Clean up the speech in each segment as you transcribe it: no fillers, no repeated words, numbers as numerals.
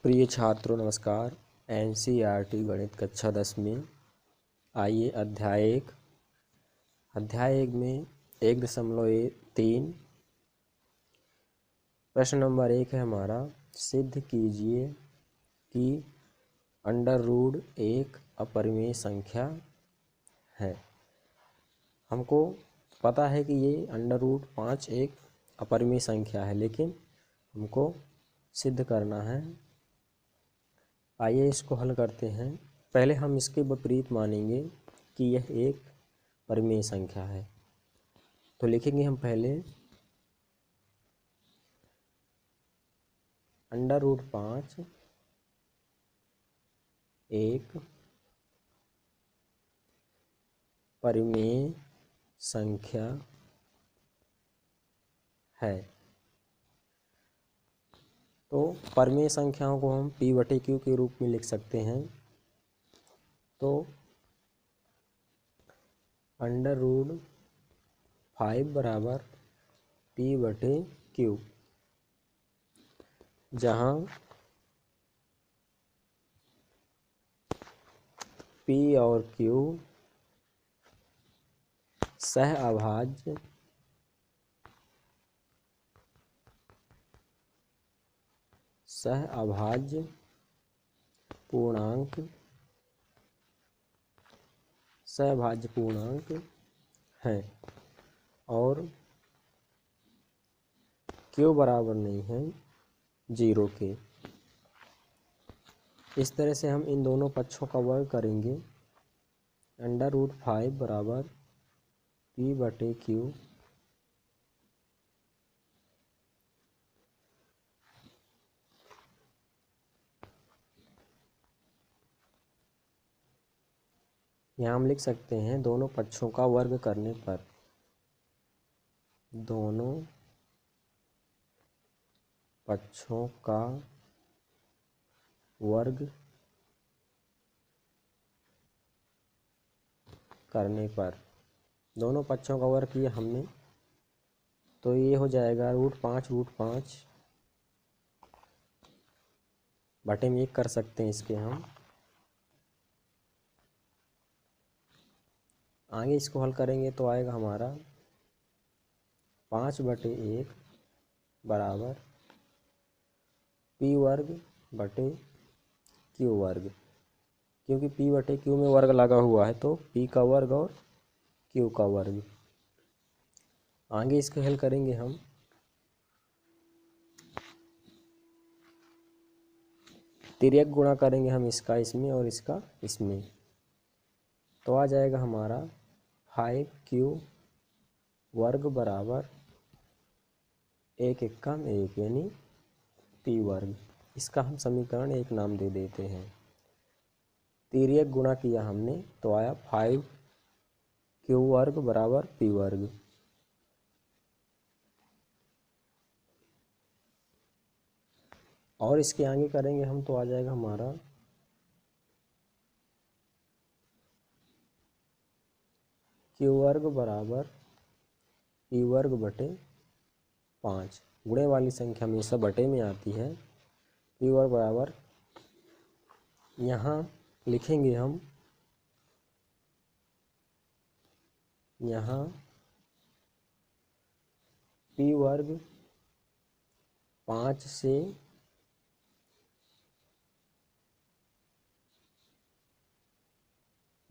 प्रिय छात्रों नमस्कार। एनसीईआरटी गणित कक्षा 10वीं। आइए अध्याय 1 में 1.3 प्रश्न नंबर 1 है हमारा। सिद्ध कीजिए कि अंडर रूट एक अपरिमेय संख्या है। हमको पता है कि ये √5 एक अपरिमेय संख्या है, लेकिन हमको सिद्ध करना है। आइए इसको हल करते हैं। पहले हम इसके विपरीत मानेंगे कि यह एक परिमेय संख्या है। तो लिखेंगे हम पहले √5 एक परिमेय संख्या है। तो परिमेय संख्याओं को हम P/Q के रूप में लिख सकते हैं। तो √5 बराबर P/Q, जहाँ P और Q सहअभाज्य पूर्णांक हैं और Q बराबर नहीं है 0 के। इस तरह से हम इन दोनों पक्षों का वर्ग करेंगे। √5 बराबर P/Q यहाँ हम लिख सकते हैं दोनों पक्षों का वर्ग करने पर, दोनों पक्षों का वर्ग करने पर, दोनों पक्षों का वर्ग किया हमने, तो ये हो जाएगा √5 बटे में 1 कर सकते हैं इसके हम। आगे इसको हल करेंगे तो आएगा हमारा 5/1 बराबर P²/Q वर्ग, क्योंकि P/Q में वर्ग लगा हुआ है, तो P का वर्ग और Q का वर्ग। आगे इसको हल करेंगे हम। तिर्यक गुणा करेंगे हम इसका इसमें और इसका इसमें, तो आ जाएगा हमारा 5Q वर्ग बराबर 1 एकम 1 यानी P वर्ग। इसका हम समीकरण 1 नाम दे देते हैं। तिर्यक गुणा किया हमने तो आया 5Q वर्ग बराबर P वर्ग। और इसके आगे करेंगे हम तो आ जाएगा हमारा Q वर्ग बराबर P वर्ग बटे 5। गुणे वाली संख्या हमेशा बटे में आती है। P वर्ग बराबर, यहाँ लिखेंगे हम, यहाँ P वर्ग 5 से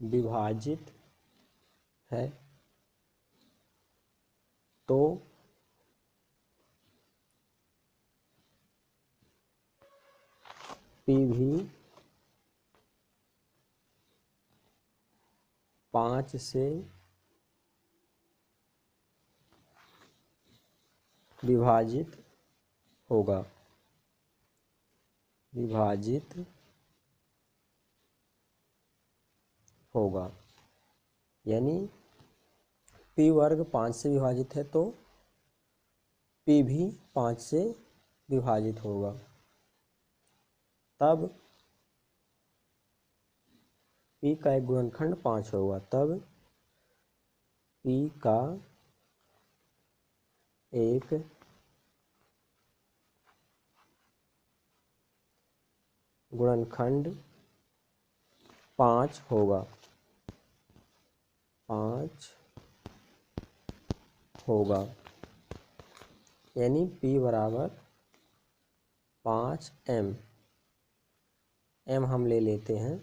विभाजित है, तो P भी 5 से विभाजित होगा, यानी P वर्ग 5 से विभाजित है तो P भी 5 से विभाजित होगा। तब P का एक गुणनखंड 5 होगा, तब P का एक गुणनखंड 5 होगा, 5 होगा, यानी P बराबर 5m। m हम ले लेते हैं,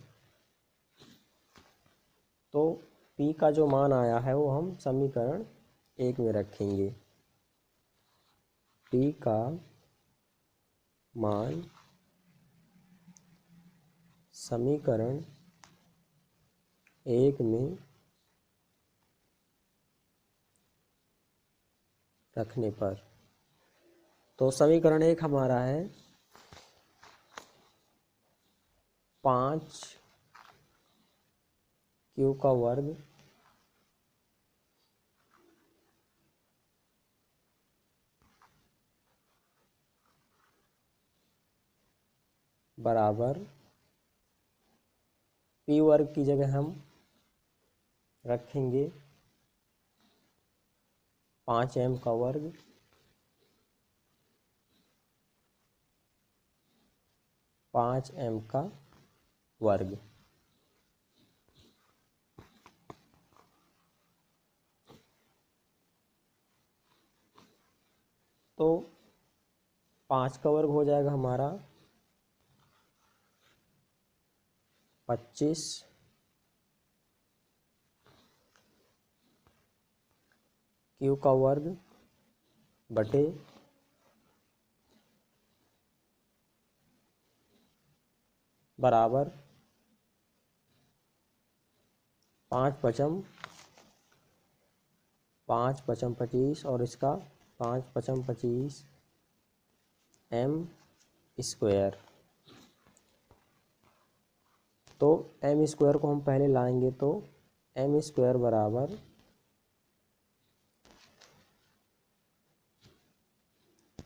तो P का जो मान आया है वो हम समीकरण 1 में रखेंगे। P का मान समीकरण 1 में रखने पर, तो समीकरण 1 हमारा है 5q का वर्ग बराबर P वर्ग की जगह हम रखेंगे 5m का वर्ग, पाँच m का वर्ग। तो 5 का वर्ग हो जाएगा हमारा 25, q का वर्ग बटे 5 पचम 25 और इसका 5 पचम 25 m स्क्वायर। तो m स्क्वायर को हम पहले लाएंगे, तो m स्क्वायर बराबर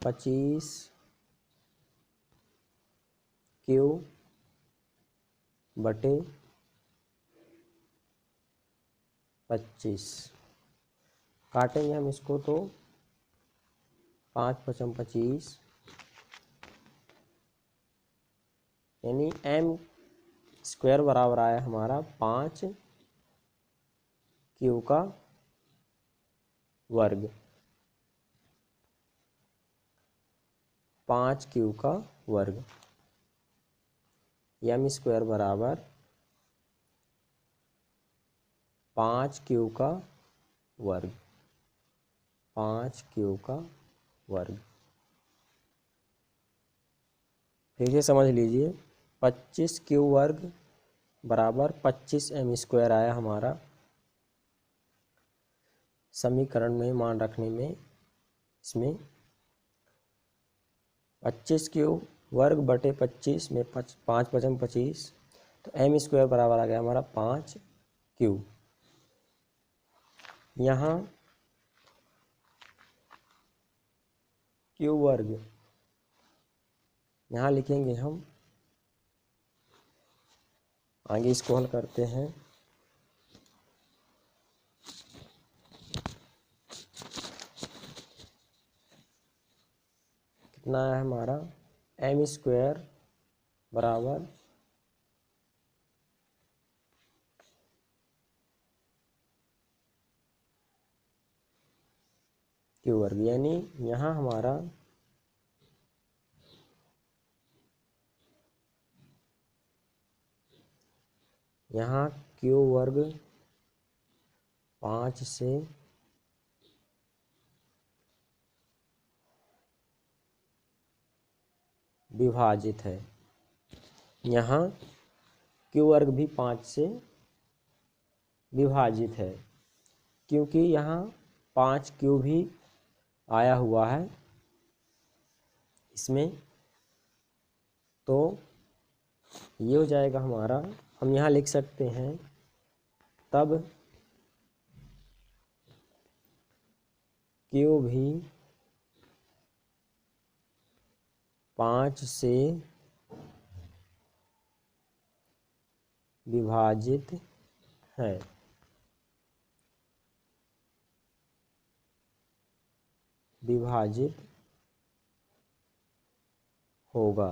25q बटे 25। काटेंगे हम इसको, तो 5 पचम 25 यानी m स्क्वायर बराबर आया हमारा 5q का वर्ग, 5q का वर्ग। m स्क्वायर बराबर 5q का वर्ग, 5q का वर्ग। फिर से समझ लीजिए, 25q वर्ग बराबर 25m स्क्वायर आया हमारा समीकरण में मान रखने में। इसमें 25q वर्ग बटे 25 में 5 पचम 25, तो m स्क्वायर बराबर आ गया हमारा 5q। यहाँ q वर्ग यहाँ लिखेंगे हम, आगे इसको हल करते हैं। कितना है हमारा m स्क्वायर बराबर q वर्ग, यानी यहाँ हमारा यहाँ q वर्ग 5 से विभाजित है। यहाँ q वर्ग भी 5 से विभाजित है, क्योंकि यहाँ 5q भी आया हुआ है इसमें। तो ये हो जाएगा हमारा, हम यहाँ लिख सकते हैं तब q भी 5 से विभाजित है। विभाजित होगा।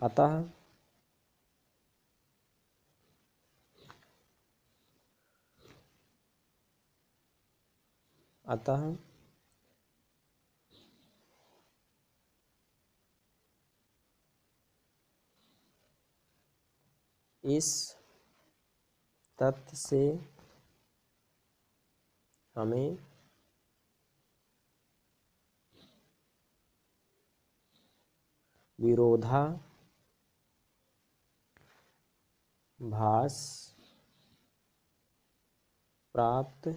अतः इस तथ्य से हमें विरोधाभास प्राप्त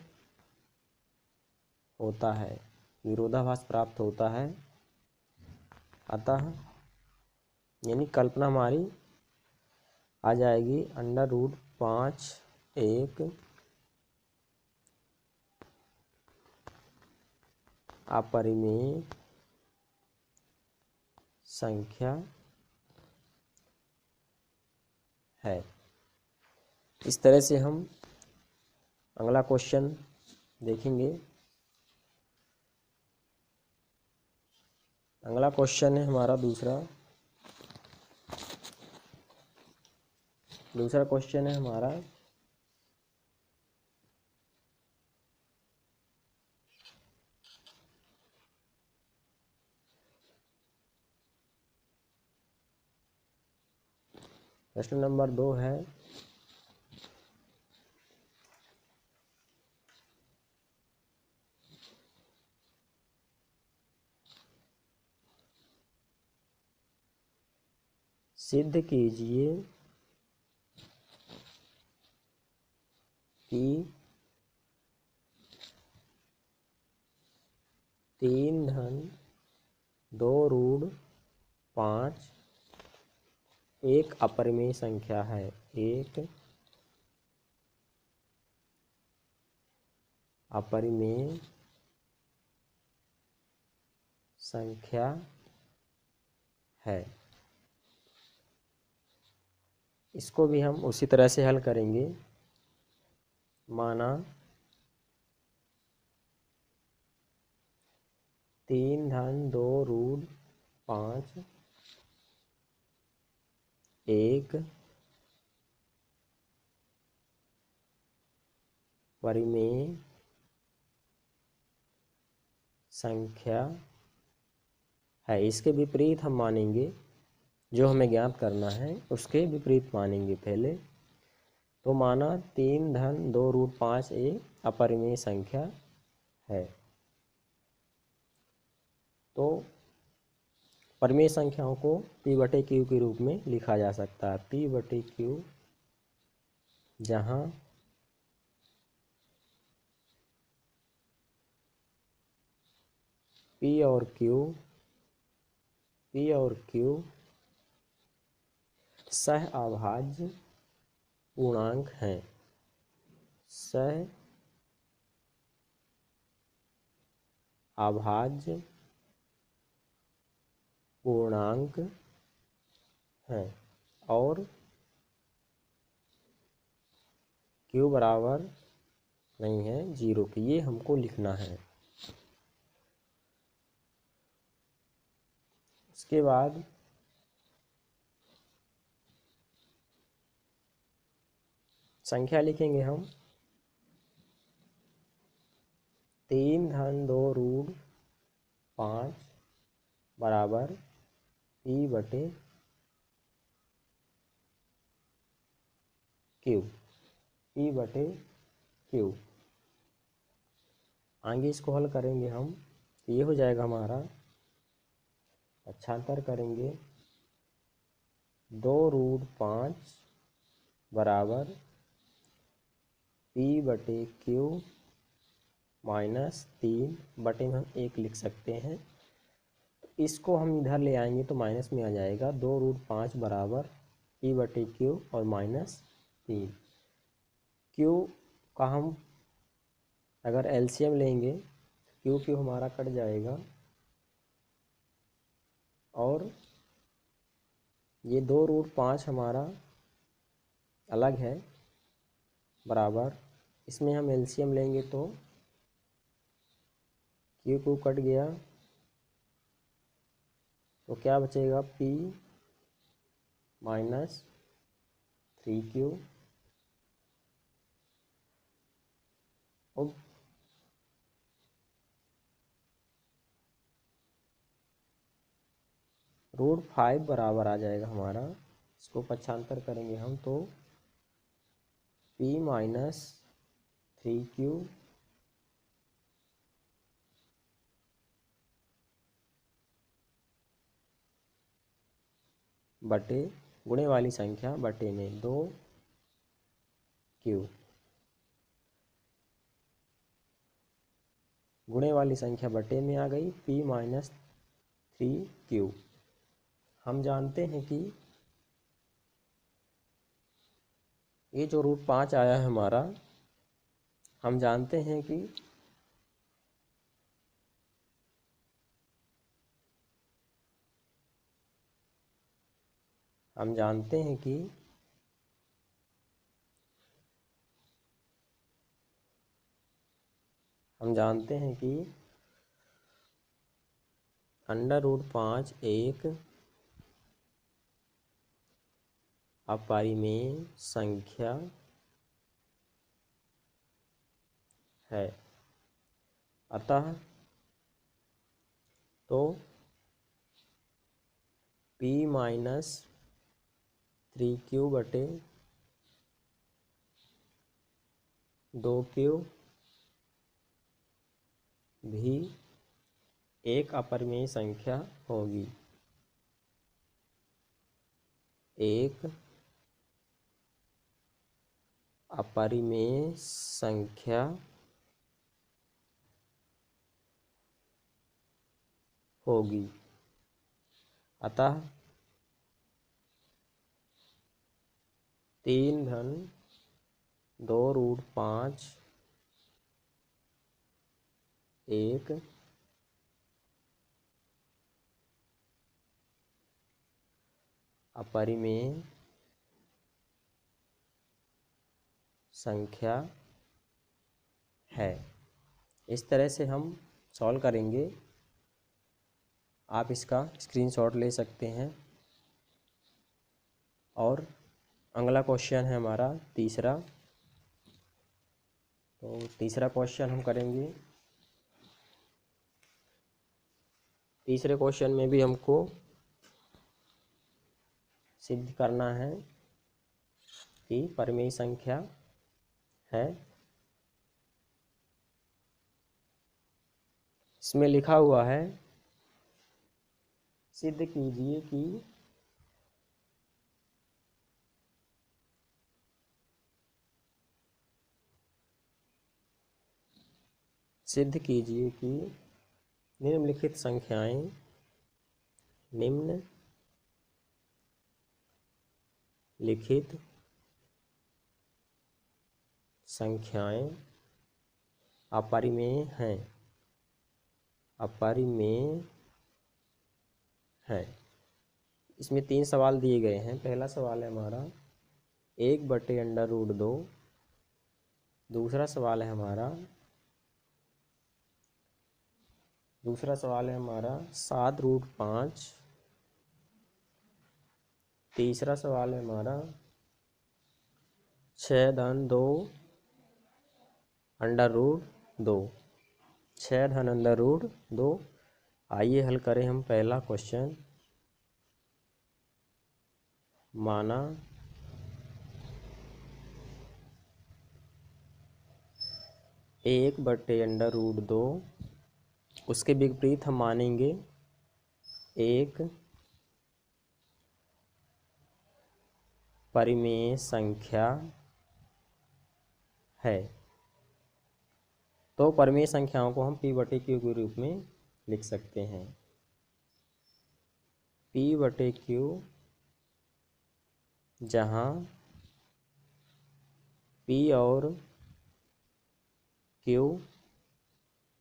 होता है। अतः यानी कल्पना हमारी आ जाएगी √5 एक अपरिमेय संख्या है। इस तरह से हम अगला क्वेश्चन देखेंगे। अगला क्वेश्चन है हमारा दूसरा क्वेश्चन है हमारा प्रश्न नंबर 2 है सिद्ध कीजिए कि 3 √5 एक अपरिमेय संख्या है। एक अपरिमेय संख्या है। इसको भी हम उसी तरह से हल करेंगे। माना 3 √5 एक परिमेय संख्या है। इसके विपरीत हम मानेंगे, जो हमें ज्ञात करना है उसके विपरीत मानेंगे पहले। तो माना 3 √5 एक अपरिमेय संख्या है। तो परिमेय संख्याओं को P/Q के रूप में लिखा जा सकता है। P/Q जहाँ P और Q सह अभाज्य पूर्णांक हैं। सह अभाज्य पूर्णांक हैं और Q बराबर नहीं है 0 के। ये हमको लिखना है। उसके बाद संख्या लिखेंगे हम 3 √5 बराबर P/Q। P/Q आगे इसको हल करेंगे हम। ये हो जाएगा हमारा, पक्षांतर करेंगे 2 √5 बराबर P/Q -3 बटे में हम 1 लिख सकते हैं। इसको हम इधर ले आएंगे तो माइनस में आ जाएगा। 2 √5 बराबर P/Q और -3। Q का हम अगर एलसीएम लेंगे Q हमारा कट जाएगा और ये 2 √5 हमारा अलग है बराबर। इसमें हम एलसीएम लेंगे तो Q कट गया तो क्या बचेगा, माइनस 3q। अब √5 बराबर आ जाएगा हमारा, इसको पक्षांतर करेंगे हम तो p माइनस 3q बटे गुणे वाली संख्या बटे में 2q, गुणे वाली संख्या बटे में आ गई p माइनस 3q। हम जानते हैं कि ये जो √5 आया है हमारा, हम जानते हैं कि हम जानते हैं कि √5 एक अपरिमेय संख्या है, अतः तो p माइनस 3q बटे 2q भी एक अपरिमेय संख्या होगी, एक अपरिमेय संख्या होगी, अतः 3 धन 2√5 एक अपरिमेय संख्या है। इस तरह से हम सॉल्व करेंगे। आप इसका स्क्रीनशॉट ले सकते हैं। और अगला क्वेश्चन है हमारा तीसरा। तो तीसरा क्वेश्चन हम करेंगे। तीसरे क्वेश्चन में भी हमको सिद्ध करना है कि परिमेय संख्या है। इसमें लिखा हुआ है, सिद्ध कीजिए कि निम्नलिखित संख्याएं अपरिमेय हैं। इसमें 3 सवाल दिए गए हैं। पहला सवाल है हमारा 1/√2। दूसरा सवाल है हमारा 7√5। तीसरा सवाल है हमारा 6 धन 2√2। 6 धन √2। आइए हल करें हम पहला क्वेश्चन। माना 1/√2, उसके विपरीत हम मानेंगे एक परिमेय संख्या है। तो परिमेय संख्याओं को हम p/q के रूप में लिख सकते हैं। p/q जहाँ p और q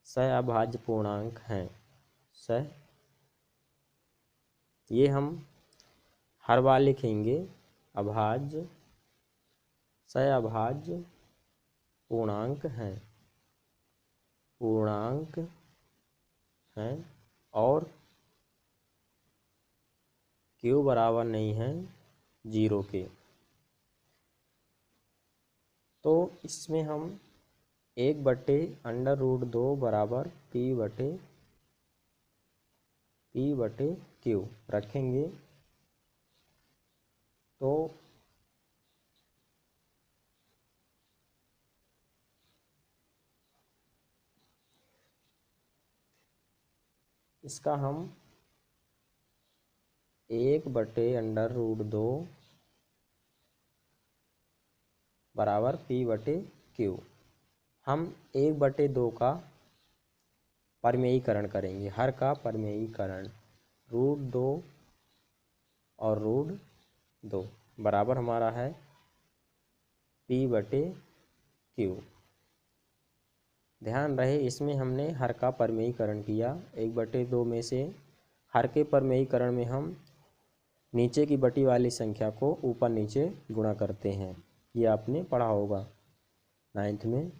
सहअभाज्य पूर्णांक हैं। ये हम हर बार लिखेंगे। अभाज्य सहअभाज्य पूर्णांक हैं और q बराबर नहीं है जीरो के। तो इसमें हम 1/√2 बराबर P/Q रखेंगे। तो इसका हम 1/√2 बराबर P/Q, हम 1/2 का परमेयीकरण करेंगे, हर का परमेयीकरण, √2 और √2 बराबर हमारा है P/Q। ध्यान रहे इसमें हमने हर का परमेयीकरण किया। 1/2 में से हर के परमेयीकरण में हम नीचे की बटी वाली संख्या को ऊपर नीचे गुणा करते हैं, ये आपने पढ़ा होगा 9th में।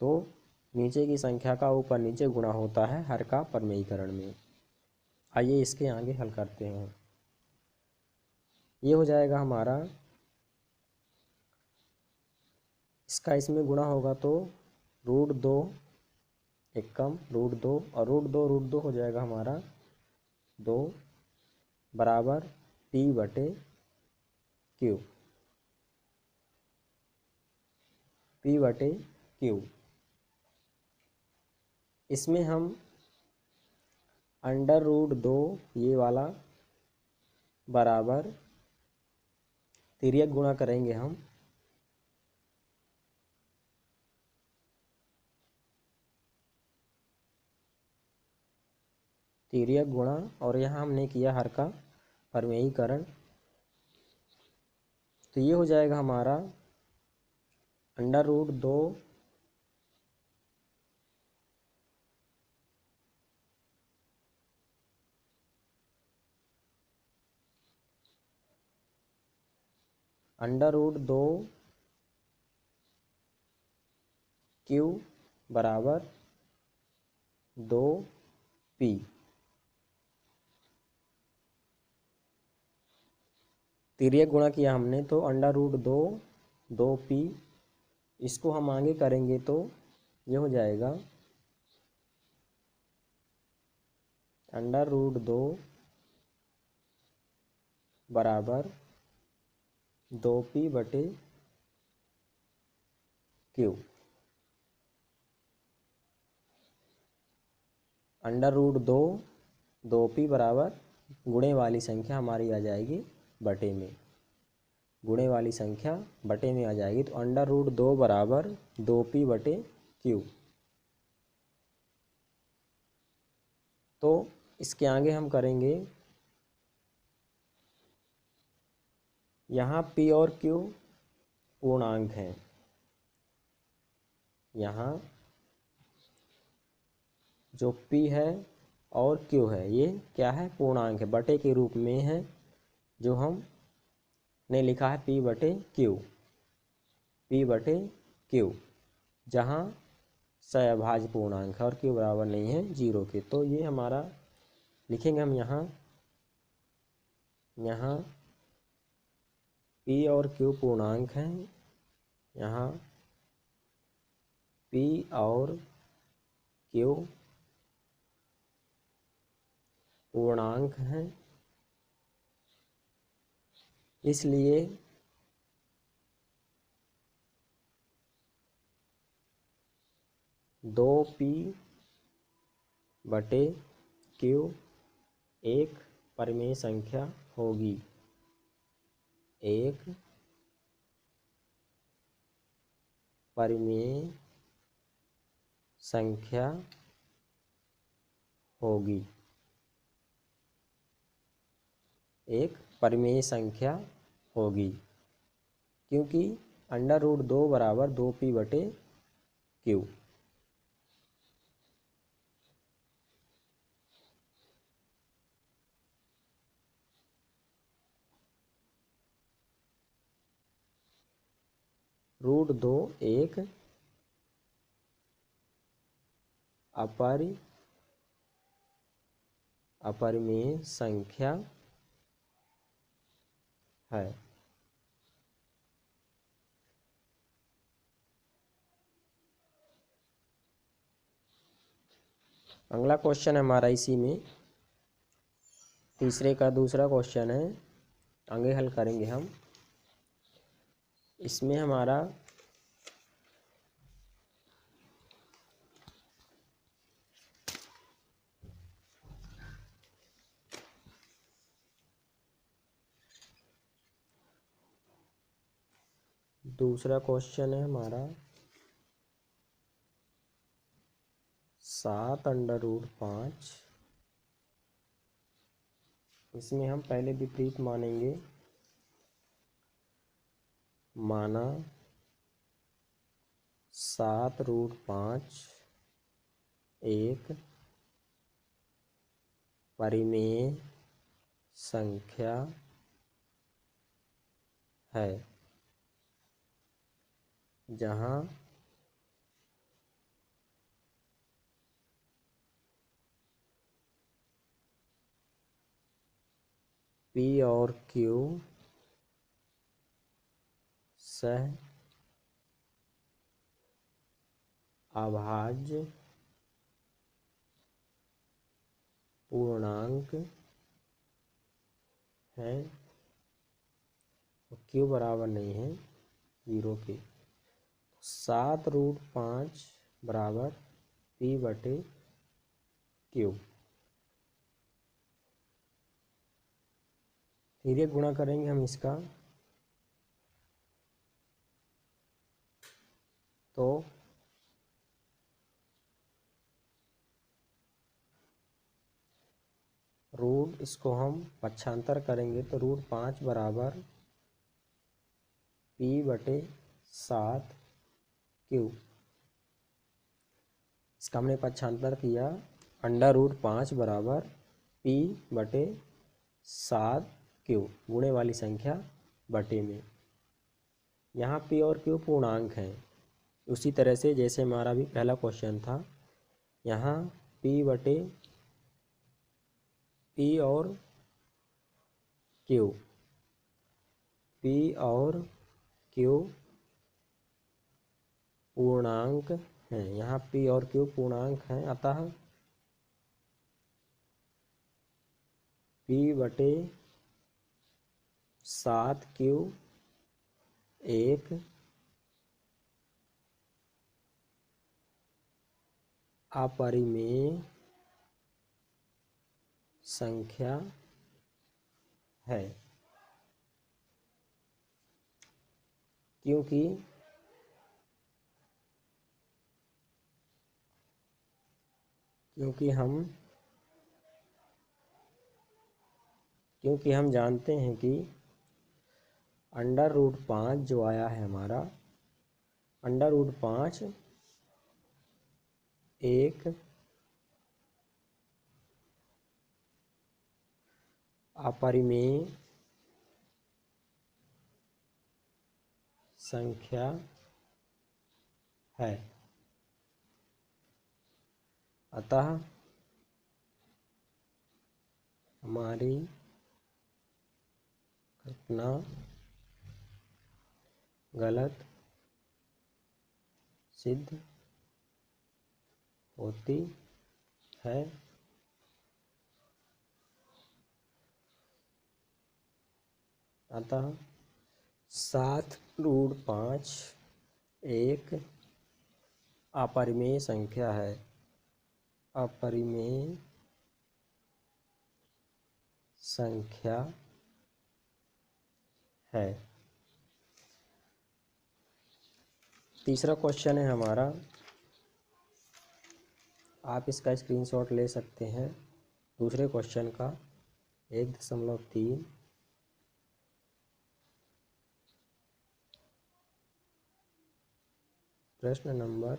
तो नीचे की संख्या का ऊपर नीचे गुणा होता है हर का परमेयीकरण में। आइए इसके आगे हल करते हैं। ये हो जाएगा हमारा, इसका इसमें गुणा होगा तो √2 एक कम √2 और √2 हो जाएगा हमारा 2 बराबर P/Q। इसमें हम √2 ये वाला बराबर तिर्यक गुणा करेंगे हम, तिर्यक गुणा, और यहाँ हमने किया हर का परमेयीकरण। तो ये हो जाएगा हमारा √2 Q बराबर 2P। तिर्यक गुणा किया हमने तो √2 2P, इसको हम आगे करेंगे तो ये हो जाएगा √2 बराबर 2P/Q। √2 2P बराबर गुणे वाली संख्या हमारी आ जाएगी बटे में, गुणे वाली संख्या बटे में आ जाएगी। तो √2 बराबर 2P/Q। तो इसके आगे हम करेंगे, यहाँ P और Q पूर्णांक हैं, यहाँ जो P है और Q है ये क्या है, पूर्णांक है, बटे के रूप में है, जो हमने लिखा है P/Q, जहाँ सहअभाज्य पूर्णांक है और Q बराबर नहीं है 0 के। तो ये हमारा लिखेंगे हम यहाँ P और Q पूर्णांक हैं, यहाँ P और Q पूर्णांक हैं, इसलिए दो P/Q एक परिमेय संख्या होगी, एक परिमेय संख्या होगी, एक परिमेय संख्या होगी, क्योंकि √2 बराबर 2P/Q। √2 एक अपरिमेय संख्या है। अगला क्वेश्चन हमारा इसी में तीसरे का दूसरा क्वेश्चन है, आगे हल करेंगे हम। इसमें हमारा दूसरा क्वेश्चन है हमारा 7√5। इसमें हम पहले विपरीत मानेंगे, माना 7√5 एक परिमेय संख्या है, जहाँ P और Q सह अभाज्य पूर्णांक है और Q बराबर नहीं है 0 के। 7√5 बराबर P/Q। फिर ये गुणा करेंगे हम इसका, तो रूट इसको हम पक्षांतर करेंगे तो √5 बराबर P/7Q। इसका हमने पक्षांतर किया, √5 बराबर P/7Q, गुणे वाली संख्या बटे में। यहाँ P और Q पूर्णांक हैं, उसी तरह से जैसे हमारा भी पहला क्वेश्चन था, यहाँ P और Q पूर्णांक हैं। यहाँ P और Q पूर्णांक हैं, अतः P/7Q एक अपरिमेय संख्या है, क्योंकि हम जानते हैं कि √5 जो आया है हमारा, √5 एक अपरिमेय संख्या है, अतः हमारी कल्पना गलत सिद्ध होती है। अतः 7√5 एक अपरिमेय संख्या है, अपरिमेय संख्या है। तीसरा क्वेश्चन है हमारा, आप इसका स्क्रीनशॉट ले सकते हैं, दूसरे क्वेश्चन का 1.3। प्रश्न नंबर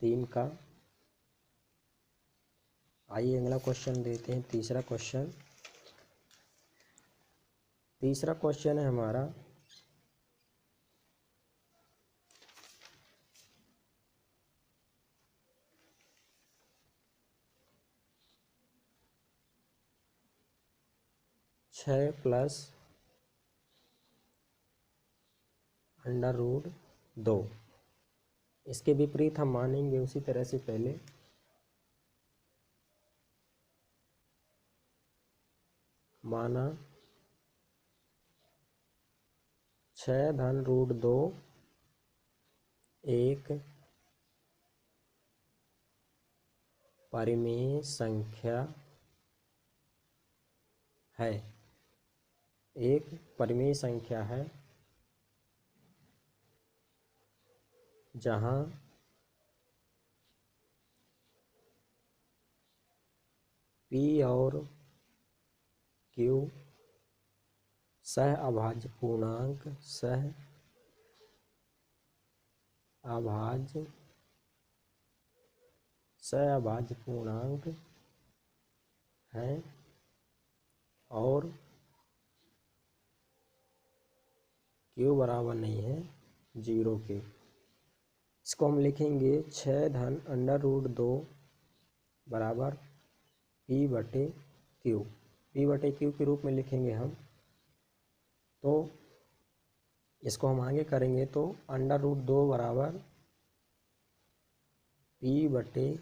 3 का। आइए अगला क्वेश्चन देते हैं, तीसरा क्वेश्चन है हमारा 6 प्लस अंडर रूट 2। इसके विपरीत हम मानेंगे उसी तरह से पहले। माना 6 धन रूट 2 एक परिमेय संख्या है, एक परिमेय संख्या है जहाँ P और Q सह अभाज्य पूर्णांक हैं और Q बराबर नहीं है 0 के। इसको हम लिखेंगे 6 धन अंडर रूट 2 बराबर P बटे Q। P बटे Q के रूप में लिखेंगे हम। तो इसको हम आगे करेंगे तो अंडर रूट 2 बराबर P बटे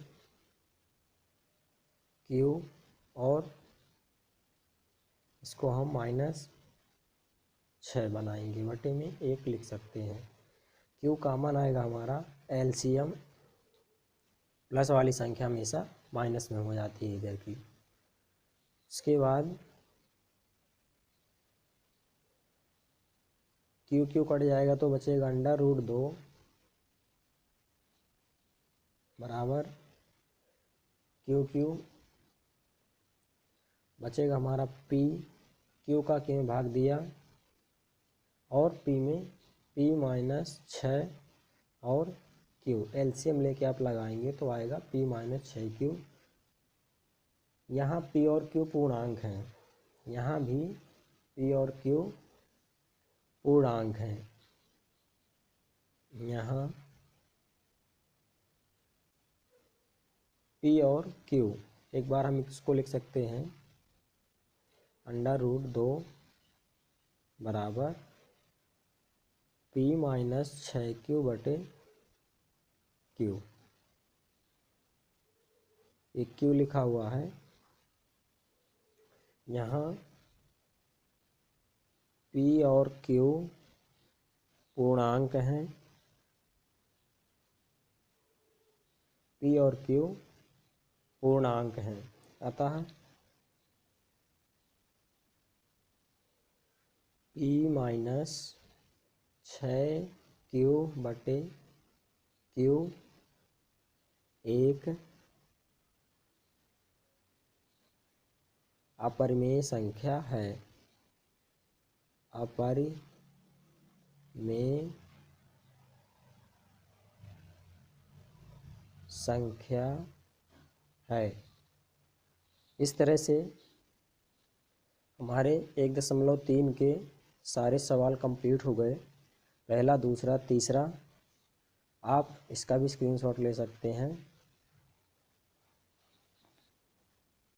Q और इसको हम -6 बनाएंगे, बटे में 1 लिख सकते हैं। Q कॉमन आएगा हमारा, एलसीएम प्लस वाली संख्या हमेशा माइनस में हो जाती है इधर की। इसके बाद Q कट जाएगा तो बचेगा अंडर रूट 2 बराबर Q बचेगा हमारा P। Q का Q में भाग दिया और P में P -6 और Q एलसीएम लेके आप लगाएंगे तो आएगा P -6Q। यहाँ P और Q पूर्णांक हैं, यहाँ भी P और Q पूर्णांक हैं। यहाँ P और Q, एक बार हम इसको लिख सकते हैं अंडर रूट 2 बराबर P -6Q बटे Q। एक Q लिखा हुआ है, यहाँ P और Q पूर्णांक हैं, P और Q पूर्णांक हैं, अतः P -6Q बटे Q एक अपरिमेय संख्या है, अपरिमेय संख्या है। इस तरह से हमारे 1.3 के सारे सवाल कंप्लीट हो गए, पहला, दूसरा, तीसरा। आप इसका भी स्क्रीनशॉट ले सकते हैं।